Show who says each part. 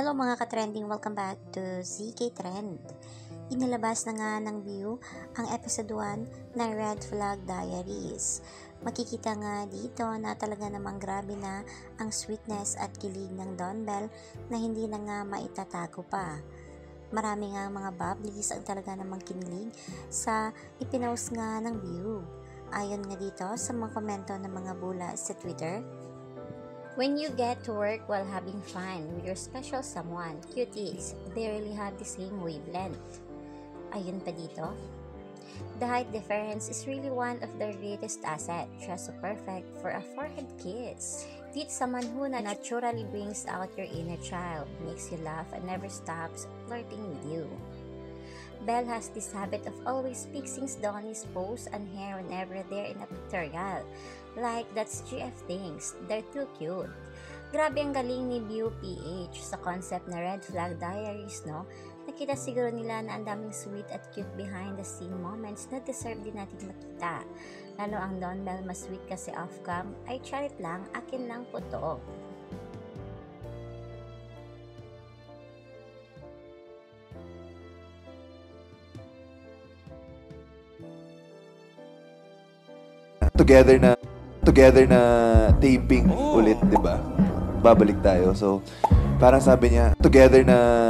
Speaker 1: Hello mga ka-trending, welcome back to ZK Trend. Inilabas na nga ng View ang episode 1 ng Red Flag Diaries. Makikita nga dito na talaga namang grabe na ang sweetness at kilig ng Don Bell na hindi na nga maitatago pa. Marami nga mga bubblies ang talaga namang kinilig sa ipinost nga ng View. Ayon nga dito sa mga komento ng mga bula sa Twitter, "When you get to work while having fun with your special someone, cuties, they really have the same wavelength." Ayun pa dito, "The height difference is really one of their greatest asset, just so perfect for a forehead kiss. Date someone who naturally brings out your inner child, makes you laugh and never stops flirting with you." Belle has this habit of always fixing Donnie's pose and hair whenever they're in a pictorial. Like, that's GF things. They're too cute. Grabe ang galing ni View PH sa concept na Red Flag Diaries, no? Nakita siguro nila na ang daming sweet at cute behind the scene moments na deserve din natin makita. Lalo ang Don Bell mas sweet kasi off-cam, ay charit lang, akin lang po to.
Speaker 2: together na taping ulit, 'di ba? Babalik tayo. So, parang sabi niya, together na